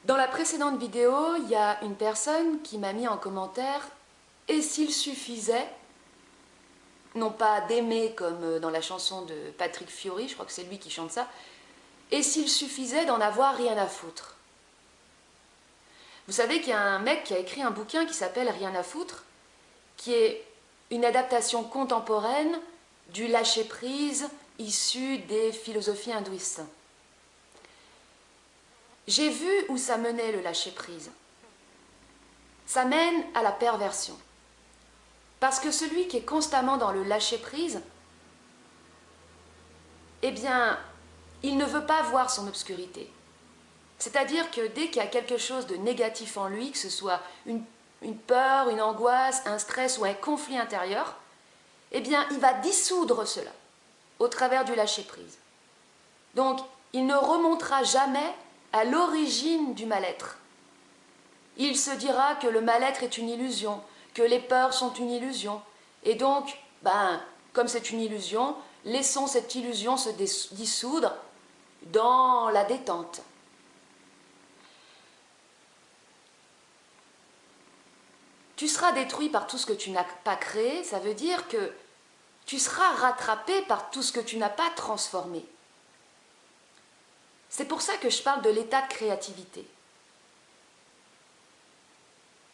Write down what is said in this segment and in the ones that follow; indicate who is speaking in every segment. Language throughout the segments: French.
Speaker 1: Dans la précédente vidéo, il y a une personne qui m'a mis en commentaire « Et s'il suffisait ?» non pas d'aimer comme dans la chanson de Patrick Fiori, je crois que c'est lui qui chante ça, « Et s'il suffisait d'en avoir rien à foutre ?» Vous savez qu'il y a un mec qui a écrit un bouquin qui s'appelle « Rien à foutre », qui est une adaptation contemporaine du lâcher-prise issu des philosophies hindouistes. J'ai vu où ça menait le lâcher-prise. Ça mène à la perversion. Parce que celui qui est constamment dans le lâcher-prise, eh bien, il ne veut pas voir son obscurité. C'est-à-dire que dès qu'il y a quelque chose de négatif en lui, que ce soit une peur, une angoisse, un stress ou un conflit intérieur, eh bien, il va dissoudre cela au travers du lâcher-prise. Donc, il ne remontera jamais à l'origine du mal-être. Il se dira que le mal-être est une illusion, que les peurs sont une illusion. Et donc, comme c'est une illusion, laissons cette illusion se dissoudre dans la détente. Tu seras détruit par tout ce que tu n'as pas créé, ça veut dire que tu seras rattrapé par tout ce que tu n'as pas transformé. C'est pour ça que je parle de l'état de créativité.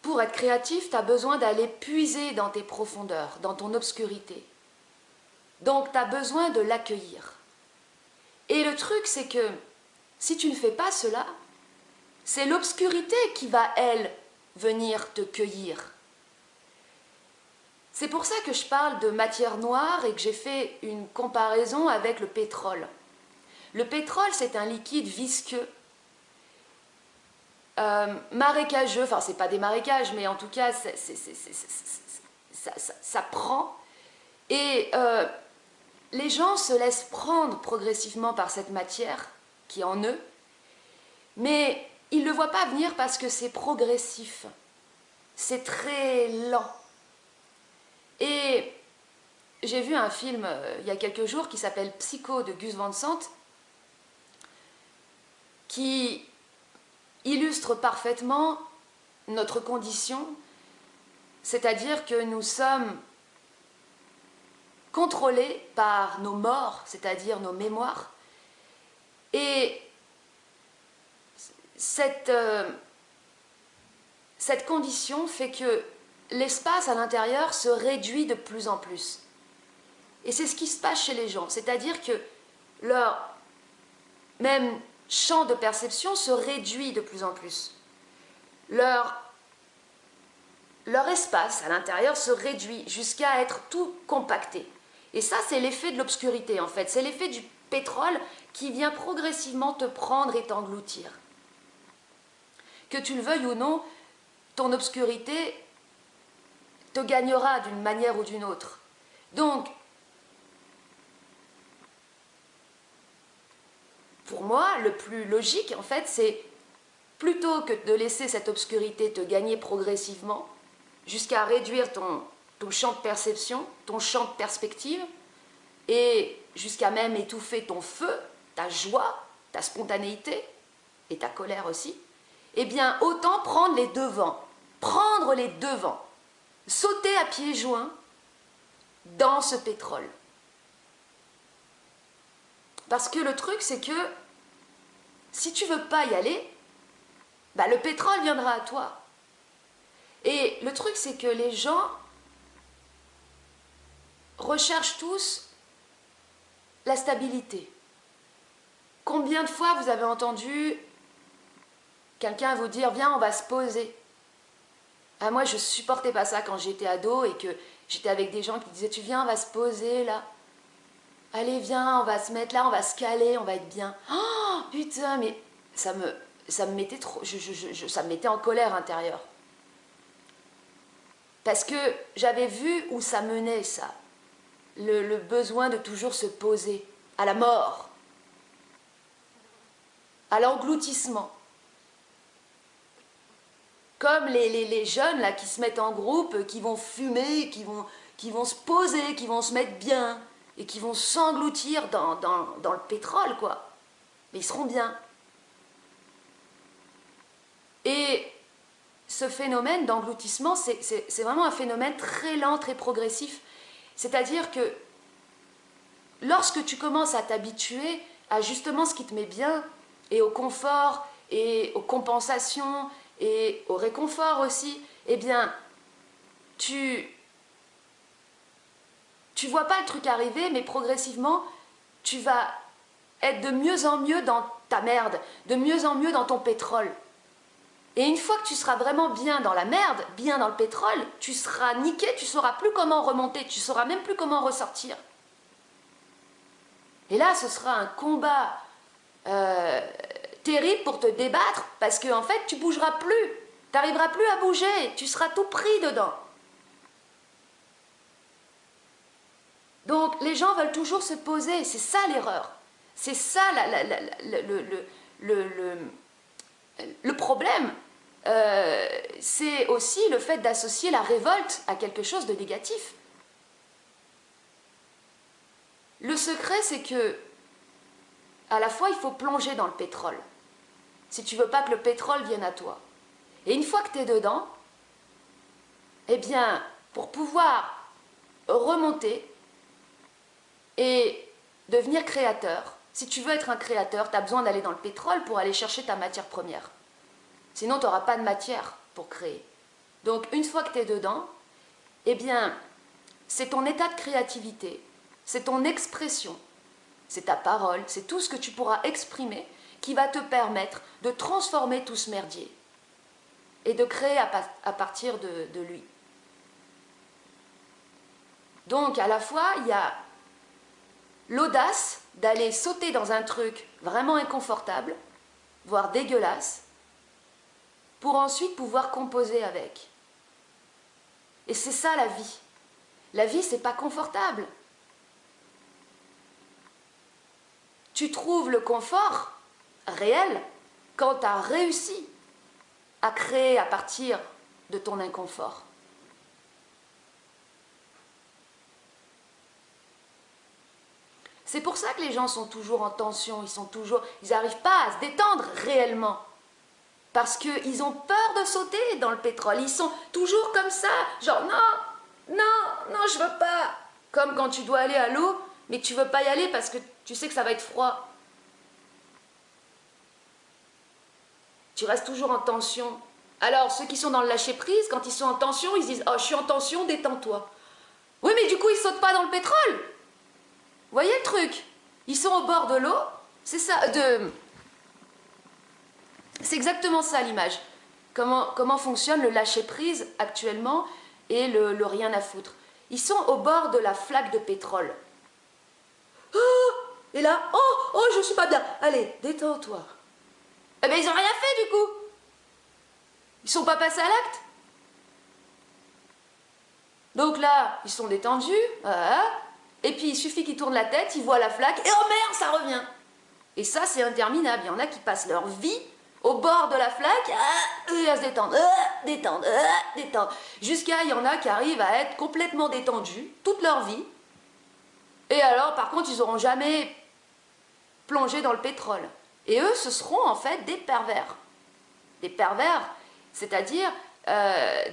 Speaker 1: Pour être créatif, tu as besoin d'aller puiser dans tes profondeurs, dans ton obscurité. Donc, tu as besoin de l'accueillir. Et le truc, c'est que si tu ne fais pas cela, c'est l'obscurité qui va, elle, venir te cueillir. C'est pour ça que je parle de matière noire et que j'ai fait une comparaison avec le pétrole. Le pétrole, c'est un liquide visqueux, marécageux, enfin c'est pas des marécages, mais en tout cas ça prend. Et les gens se laissent prendre progressivement par cette matière qui est en eux, mais ils ne le voient pas venir parce que c'est progressif, c'est très lent. Et j'ai vu un film il y a quelques jours qui s'appelle Psycho de Gus Van Sant, qui illustre parfaitement notre condition, c'est-à-dire que nous sommes contrôlés par nos morts, c'est-à-dire nos mémoires, et cette condition fait que l'espace à l'intérieur se réduit de plus en plus. Et c'est ce qui se passe chez les gens, c'est-à-dire que leur même champ de perception se réduit de plus en plus. Leur espace à l'intérieur se réduit jusqu'à être tout compacté. Et ça, c'est l'effet de l'obscurité, en fait. C'est l'effet du pétrole qui vient progressivement te prendre et t'engloutir. Que tu le veuilles ou non, ton obscurité te gagnera d'une manière ou d'une autre. Donc, pour moi, le plus logique, en fait, c'est plutôt que de laisser cette obscurité te gagner progressivement, jusqu'à réduire ton champ de perception, ton champ de perspective, et jusqu'à même étouffer ton feu, ta joie, ta spontanéité, et ta colère aussi, eh bien, autant prendre les devants, sauter à pieds joints dans ce pétrole. Parce que le truc, c'est que si tu ne veux pas y aller, le pétrole viendra à toi. Et le truc, c'est que les gens recherchent tous la stabilité. Combien de fois vous avez entendu quelqu'un vous dire « Viens, on va se poser ». Ah, moi, je ne supportais pas ça quand j'étais ado et que j'étais avec des gens qui disaient « Tu viens, on va se poser là. Allez, viens, on va se mettre là, on va se caler, on va être bien. » Oh, putain, mais ça me mettait trop, ça me mettait en colère intérieure. Parce que j'avais vu où ça menait, ça. Le besoin de toujours se poser, à la mort, à l'engloutissement. Comme les jeunes là, qui se mettent en groupe, qui vont fumer, qui vont se poser, qui vont se mettre bien, et qui vont s'engloutir dans le pétrole, quoi. Mais ils seront bien. Et ce phénomène d'engloutissement, c'est vraiment un phénomène très lent, très progressif. C'est-à-dire que lorsque tu commences à t'habituer à justement ce qui te met bien, et au confort, et aux compensations, et au réconfort aussi, eh bien, tu vois pas le truc arriver, mais progressivement, tu vas être de mieux en mieux dans ta merde, de mieux en mieux dans ton pétrole. Et une fois que tu seras vraiment bien dans la merde, bien dans le pétrole, tu seras niqué, tu sauras plus comment remonter, tu sauras même plus comment ressortir. Et là, ce sera un combat terrible pour te débattre, parce qu'en fait, tu bougeras plus, tu n'arriveras plus à bouger, tu seras tout pris dedans. Donc, les gens veulent toujours se poser, c'est ça l'erreur. C'est ça le problème. C'est aussi le fait d'associer la révolte à quelque chose de négatif. Le secret, c'est que, à la fois, il faut plonger dans le pétrole, si tu veux pas que le pétrole vienne à toi. Et une fois que tu es dedans, eh bien, pour pouvoir remonter et devenir créateur, si tu veux être un créateur, tu as besoin d'aller dans le pétrole pour aller chercher ta matière première. Sinon, tu n'auras pas de matière pour créer. Donc, une fois que tu es dedans, eh bien, c'est ton état de créativité, c'est ton expression, c'est ta parole, c'est tout ce que tu pourras exprimer qui va te permettre de transformer tout ce merdier et de créer à partir de lui. Donc, à la fois, il y a l'audace d'aller sauter dans un truc vraiment inconfortable, voire dégueulasse, pour ensuite pouvoir composer avec. Et c'est ça la vie. La vie, c'est pas confortable. Tu trouves le confort réel quand tu as réussi à créer à partir de ton inconfort. C'est pour ça que les gens sont toujours en tension, ils n'arrivent pas à se détendre réellement. Parce qu'ils ont peur de sauter dans le pétrole, ils sont toujours comme ça, genre non, je veux pas. Comme quand tu dois aller à l'eau, mais tu veux pas y aller parce que tu sais que ça va être froid. Tu restes toujours en tension. Alors, ceux qui sont dans le lâcher-prise, quand ils sont en tension, ils se disent « Oh, je suis en tension, détends-toi. » Oui, mais du coup, ils sautent pas dans le pétrole. Vous voyez le truc? Ils sont au bord de l'eau, c'est ça, c'est exactement ça l'image. Comment fonctionne le lâcher-prise actuellement et le rien à foutre. Ils sont au bord de la flaque de pétrole. Oh, et là, oh, je suis pas bien. Allez, détends-toi. Eh bien, ils n'ont rien fait du coup. Ils sont pas passés à l'acte. Donc là, ils sont détendus. Et puis, il suffit qu'ils tournent la tête, ils voient la flaque, et oh merde, ça revient. Et ça, c'est interminable. Il y en a qui passent leur vie au bord de la flaque, à se détendre, détendre. Jusqu'à, il y en a qui arrivent à être complètement détendus toute leur vie. Et alors, par contre, ils n'auront jamais plongé dans le pétrole. Et eux, ce seront en fait des pervers. Des pervers, c'est-à-dire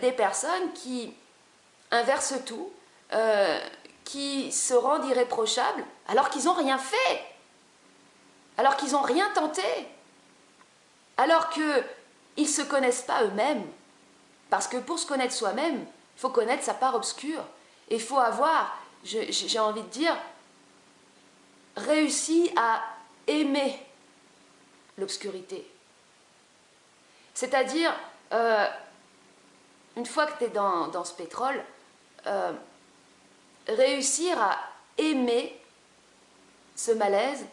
Speaker 1: des personnes qui inversent tout, qui se rendent irréprochables, alors qu'ils n'ont rien fait, alors qu'ils n'ont rien tenté, alors qu'ils ne se connaissent pas eux-mêmes. Parce que pour se connaître soi-même, il faut connaître sa part obscure. Et il faut avoir, j'ai envie de dire, réussi à aimer l'obscurité. C'est-à-dire, une fois que tu es dans ce pétrole, réussir à aimer ce malaise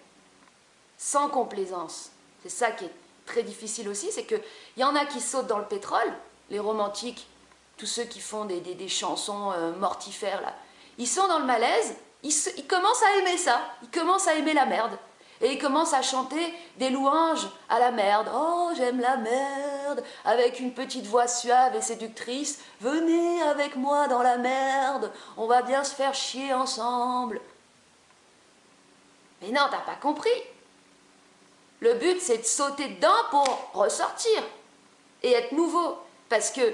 Speaker 1: sans complaisance. C'est ça qui est très difficile aussi, c'est qu'il y en a qui sautent dans le pétrole, les romantiques, tous ceux qui font des chansons mortifères, là. Ils sont dans le malaise, ils commencent à aimer ça, ils commencent à aimer la merde. Et ils commencent à chanter des louanges à la merde. Oh, j'aime la merde, avec une petite voix suave et séductrice. Venez avec moi dans la merde, on va bien se faire chier ensemble. Mais non, t'as pas compris. Le but, c'est de sauter dedans pour ressortir. et être nouveau, parce que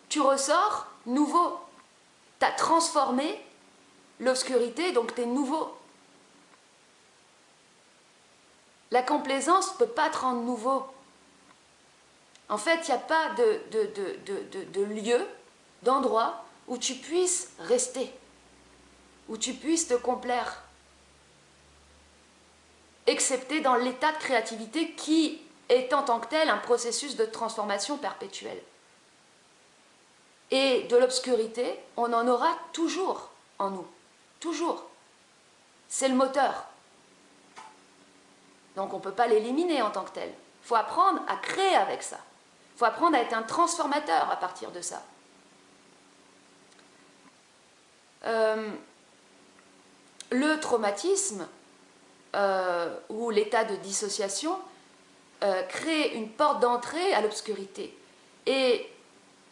Speaker 1: tu ressors nouveau. Tu as transformé l'obscurité, donc tu es nouveau. La complaisance ne peut pas te rendre nouveau. En fait, il n'y a pas de lieu, d'endroit où tu puisses rester, où tu puisses te complaire, excepté dans l'état de créativité qui est en tant que tel un processus de transformation perpétuelle. Et de l'obscurité, on en aura toujours en nous, toujours. C'est le moteur. Donc on ne peut pas l'éliminer en tant que tel. Il faut apprendre à créer avec ça. Il faut apprendre à être un transformateur à partir de ça. Le traumatisme ou l'état de dissociation crée une porte d'entrée à l'obscurité et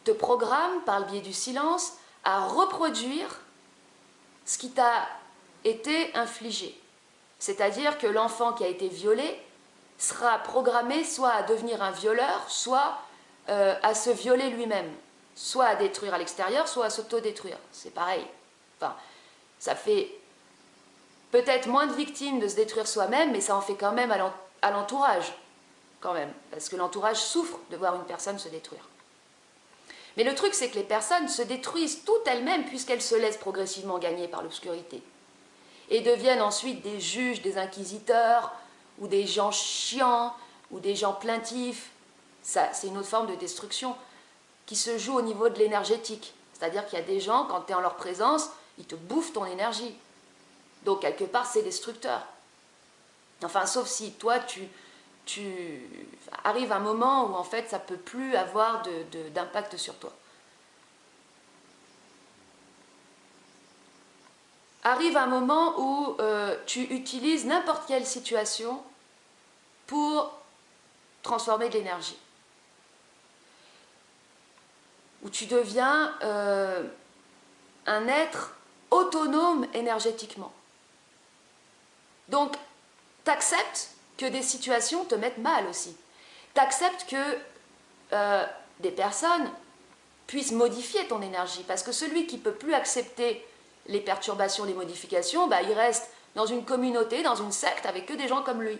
Speaker 1: te programme par le biais du silence à reproduire ce qui t'a été infligé. C'est-à-dire que l'enfant qui a été violé sera programmé soit à devenir un violeur, soit à se violer lui-même, soit à détruire à l'extérieur, soit à s'autodétruire. C'est pareil. Enfin, ça fait peut-être moins de victimes de se détruire soi-même, mais ça en fait quand même à l'entourage, quand même, parce que l'entourage souffre de voir une personne se détruire. Mais le truc, c'est que les personnes se détruisent toutes elles-mêmes puisqu'elles se laissent progressivement gagner par l'obscurité et deviennent ensuite des juges, des inquisiteurs, ou des gens chiants, ou des gens plaintifs. Ça, c'est une autre forme de destruction qui se joue au niveau de l'énergétique. C'est-à-dire qu'il y a des gens, quand tu es en leur présence, ils te bouffent ton énergie. Donc, quelque part, c'est destructeur. Enfin, sauf si toi, arrive un moment où, en fait, ça ne peut plus avoir d'impact sur toi. Arrive un moment où tu utilises n'importe quelle situation pour transformer de l'énergie. Où tu deviens un être autonome énergétiquement. Donc, tu acceptes que des situations te mettent mal aussi. Tu acceptes que des personnes puissent modifier ton énergie. Parce que celui qui ne peut plus accepter les perturbations, les modifications, bah, il reste dans une communauté, dans une secte, avec que des gens comme lui.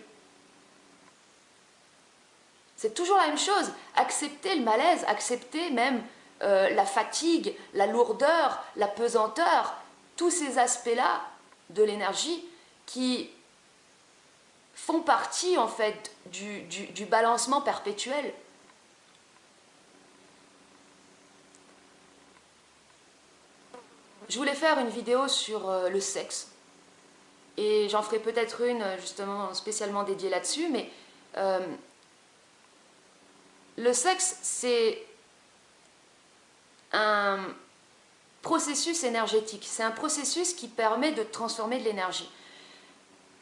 Speaker 1: C'est toujours la même chose. Accepter le malaise, accepter même la fatigue, la lourdeur, la pesanteur, tous ces aspects-là de l'énergie qui font partie en fait du balancement perpétuel. Je voulais faire une vidéo sur le sexe et j'en ferai peut-être une justement spécialement dédiée là-dessus, mais le sexe c'est un processus énergétique, c'est un processus qui permet de transformer de l'énergie.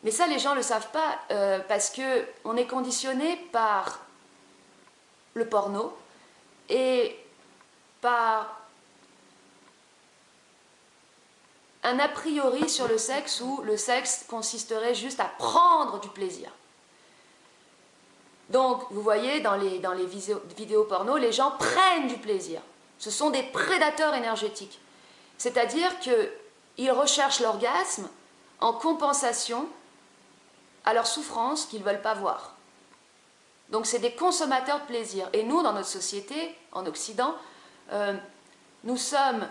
Speaker 1: Mais ça, les gens ne le savent pas parce qu'on est conditionné par le porno et par un a priori sur le sexe où le sexe consisterait juste à prendre du plaisir. Donc, vous voyez, dans les vidéos porno, les gens prennent du plaisir. Ce sont des prédateurs énergétiques. C'est-à-dire qu'ils recherchent l'orgasme en compensation à leur souffrance qu'ils ne veulent pas voir. Donc c'est des consommateurs de plaisir. Et nous, dans notre société, en Occident, nous sommes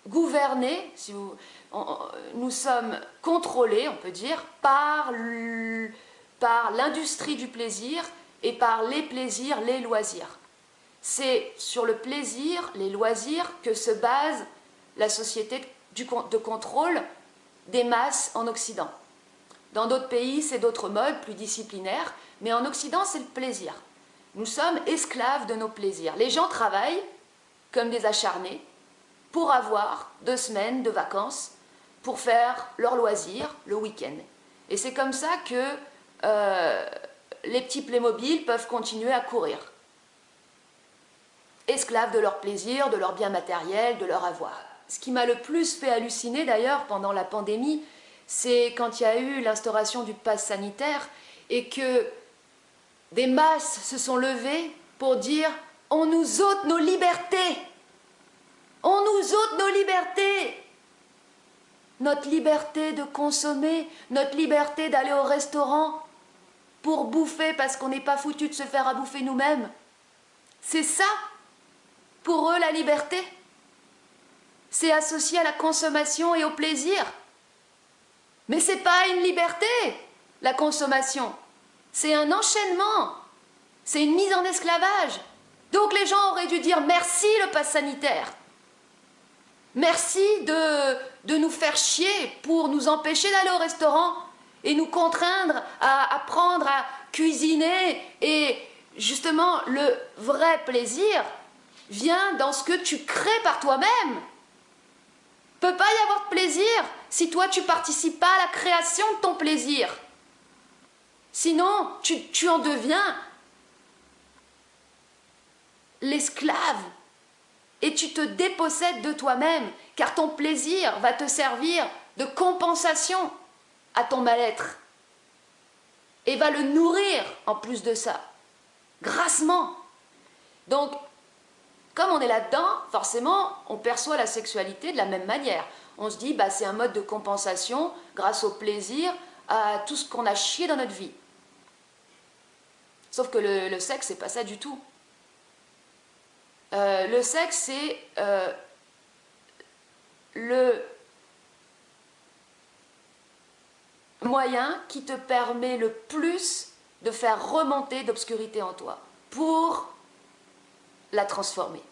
Speaker 1: gouvernés, nous sommes contrôlés, on peut dire, par l'industrie du plaisir et par les plaisirs, les loisirs. C'est sur le plaisir, les loisirs, que se base la société de contrôle des masses en Occident. Dans d'autres pays, c'est d'autres modes, plus disciplinaires, mais en Occident, c'est le plaisir. Nous sommes esclaves de nos plaisirs. Les gens travaillent comme des acharnés pour avoir 2 semaines de vacances, pour faire leur loisir le week-end. Et c'est comme ça que les petits Playmobil peuvent continuer à courir. Esclaves de leur plaisir, de leur bien matériel, de leur avoir. Ce qui m'a le plus fait halluciner d'ailleurs pendant la pandémie, c'est quand il y a eu l'instauration du pass sanitaire et que des masses se sont levées pour dire « on nous ôte nos libertés ! On nous ôte nos libertés !» Notre liberté de consommer, notre liberté d'aller au restaurant pour bouffer parce qu'on n'est pas foutu de se faire à bouffer nous-mêmes. C'est ça, pour eux, la liberté. C'est associé à la consommation et au plaisir. Mais ce n'est pas une liberté, la consommation. C'est un enchaînement. C'est une mise en esclavage. Donc les gens auraient dû dire merci le pass sanitaire. Merci de nous faire chier pour nous empêcher d'aller au restaurant et nous contraindre à apprendre à cuisiner. Et justement, le vrai plaisir vient dans ce que tu crées par toi-même. Il ne peut pas y avoir de plaisir si toi tu ne participes pas à la création de ton plaisir. Sinon, tu en deviens l'esclave. Et tu te dépossèdes de toi-même, car ton plaisir va te servir de compensation à ton mal-être. Et va le nourrir en plus de ça, grassement. Donc, comme on est là-dedans, forcément, on perçoit la sexualité de la même manière. On se dit, bah, c'est un mode de compensation grâce au plaisir, à tout ce qu'on a chié dans notre vie. Sauf que le sexe, c'est pas ça du tout. Le sexe, c'est le moyen qui te permet le plus de faire remonter d'obscurité en toi pour la transformer.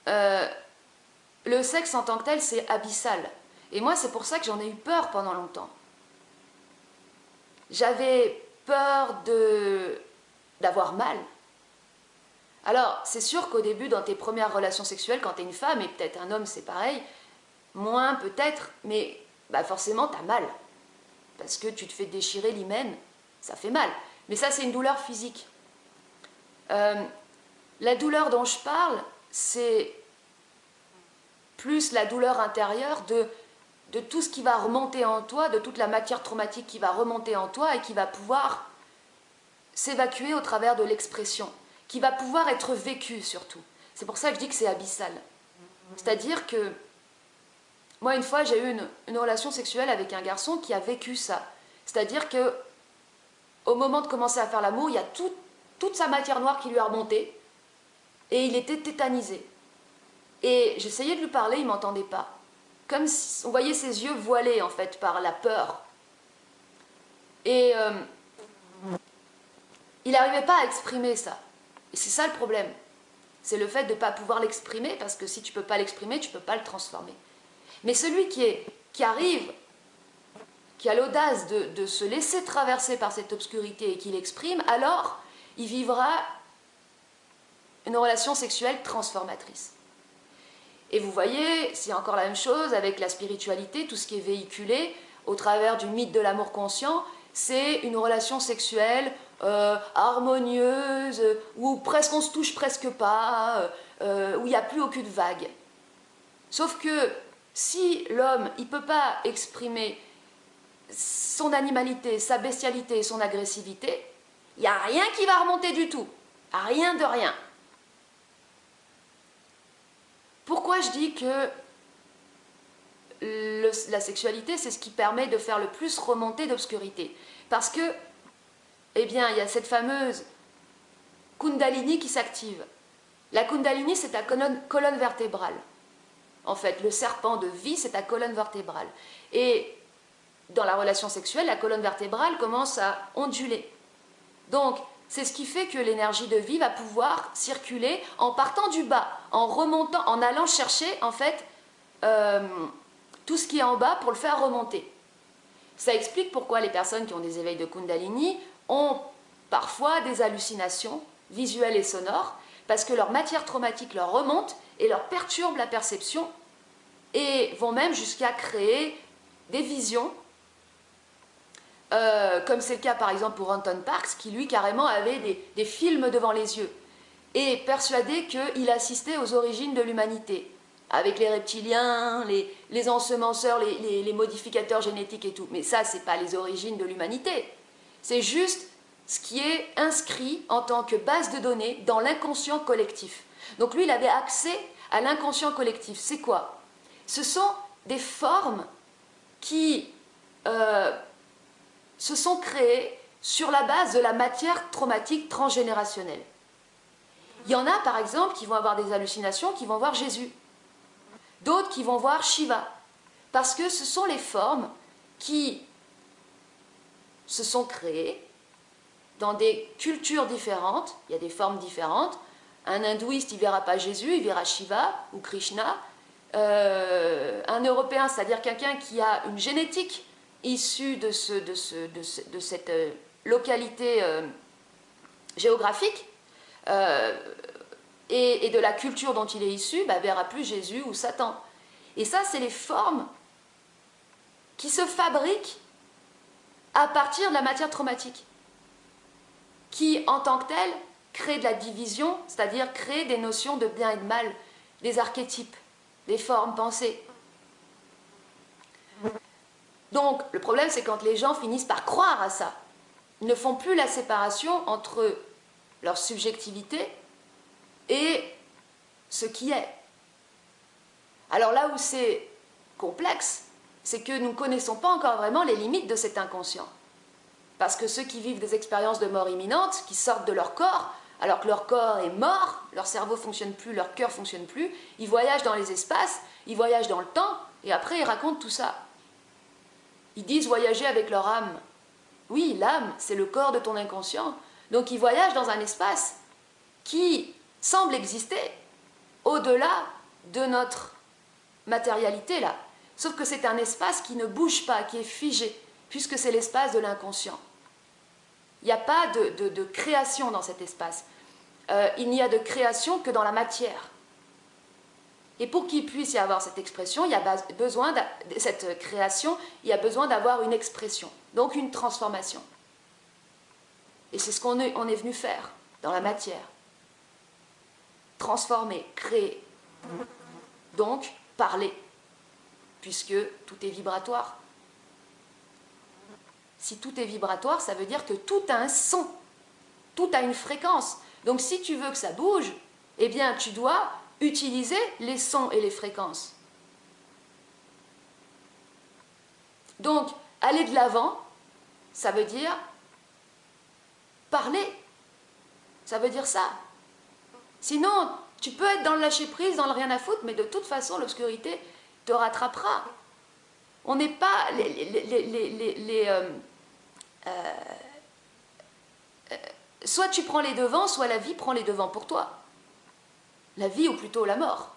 Speaker 1: Le sexe en tant que tel, c'est abyssal. Et moi, c'est pour ça que j'en ai eu peur pendant longtemps. J'avais peur d'avoir mal. Alors, c'est sûr qu'au début, dans tes premières relations sexuelles, quand tu es une femme, et peut-être un homme, c'est pareil, moins peut-être, mais bah forcément, tu as mal. Parce que tu te fais déchirer l'hymen, ça fait mal. Mais ça, c'est une douleur physique. La douleur dont je parle, c'est plus la douleur intérieure de tout ce qui va remonter en toi, de toute la matière traumatique qui va remonter en toi et qui va pouvoir s'évacuer au travers de l'expression, qui va pouvoir être vécue surtout. C'est pour ça que je dis que c'est abyssal. C'est-à-dire que moi, une fois, j'ai eu une relation sexuelle avec un garçon qui a vécu ça. C'est-à-dire que au moment de commencer à faire l'amour, il y a toute sa matière noire qui lui a remonté et il était tétanisé. Et j'essayais de lui parler, il ne m'entendait pas. Comme si on voyait ses yeux voilés, en fait, par la peur. Et il n'arrivait pas à exprimer ça. Et c'est ça le problème. C'est le fait de ne pas pouvoir l'exprimer, parce que si tu ne peux pas l'exprimer, tu ne peux pas le transformer. Mais celui qui arrive, qui a l'audace de se laisser traverser par cette obscurité et qui l'exprime, alors il vivra une relation sexuelle transformatrice. Et vous voyez, c'est encore la même chose avec la spiritualité, tout ce qui est véhiculé au travers du mythe de l'amour conscient, c'est une relation sexuelle harmonieuse, où presque on se touche presque pas, où il n'y a plus aucune vague. Sauf que si l'homme, il ne peut pas exprimer son animalité, sa bestialité, son agressivité, il n'y a rien qui va remonter du tout, rien de rien. Pourquoi je dis que la sexualité, c'est ce qui permet de faire le plus remonter d'obscurité? Parce que, eh bien, il y a cette fameuse Kundalini qui s'active. La Kundalini, c'est ta colonne vertébrale. En fait, le serpent de vie, c'est ta colonne vertébrale. Et dans la relation sexuelle, la colonne vertébrale commence à onduler. Donc, c'est ce qui fait que l'énergie de vie va pouvoir circuler en partant du bas, en remontant, en allant chercher, en fait, tout ce qui est en bas pour le faire remonter. Ça explique pourquoi les personnes qui ont des éveils de Kundalini ont parfois des hallucinations visuelles et sonores, parce que leur matière traumatique leur remonte et leur perturbe la perception, et vont même jusqu'à créer des visions, comme c'est le cas par exemple pour Anton Parks, qui lui carrément avait des films devant les yeux, et persuadé qu'il assistait aux origines de l'humanité. avec les reptiliens, les ensemenceurs, les modificateurs génétiques et tout. Mais ça, ce n'est pas les origines de l'humanité. C'est juste ce qui est inscrit en tant que base de données dans l'inconscient collectif. Donc lui, il avait accès à l'inconscient collectif. C'est quoi? Ce sont des formes qui se sont créées sur la base de la matière traumatique transgénérationnelle. Il y en a, par exemple, qui vont avoir des hallucinations, qui vont voir Jésus. D'autres qui vont voir Shiva. Parce que ce sont les formes qui se sont créées dans des cultures différentes. Il y a des formes différentes. Un hindouiste, il ne verra pas Jésus, il verra Shiva ou Krishna. Un Européen, c'est-à-dire quelqu'un qui a une génétique issue de cette localité géographique et de la culture dont il est issu, verra plus Jésus ou Satan. Et ça, c'est les formes qui se fabriquent à partir de la matière traumatique, qui, en tant que telle, crée de la division, c'est-à-dire crée des notions de bien et de mal, des archétypes, des formes pensées. Donc, le problème, c'est quand les gens finissent par croire à ça. Ils ne font plus la séparation entre leur subjectivité et ce qui est. Alors là où c'est complexe, c'est que nous ne connaissons pas encore vraiment les limites de cet inconscient. Parce que ceux qui vivent des expériences de mort imminente, qui sortent de leur corps, alors que leur corps est mort, leur cerveau ne fonctionne plus, leur cœur ne fonctionne plus, ils voyagent dans les espaces, ils voyagent dans le temps, et après ils racontent tout ça. Ils disent voyager avec leur âme. Oui, l'âme, c'est le corps de ton inconscient. Donc ils voyagent dans un espace qui semble exister au-delà de notre matérialité là. Sauf que c'est un espace qui ne bouge pas, qui est figé, puisque c'est l'espace de l'inconscient. Il n'y a pas de création dans cet espace. Il n'y a de création que dans la matière. Et pour qu'il puisse y avoir cette expression, il y a besoin cette création, il y a besoin d'avoir une expression, donc une transformation. Et c'est ce qu'on est venu faire dans la matière. Transformer, créer. Donc, parler, puisque tout est vibratoire. Si tout est vibratoire, ça veut dire que tout a un son, tout a une fréquence. Donc si tu veux que ça bouge, eh bien tu dois utiliser les sons et les fréquences. Donc, aller de l'avant, ça veut dire parler. Ça veut dire ça. Sinon, tu peux être dans le lâcher-prise, dans le rien à foutre, mais de toute façon, l'obscurité te rattrapera. On n'est pas soit tu prends les devants, soit la vie prend les devants pour toi. La vie ou plutôt la mort.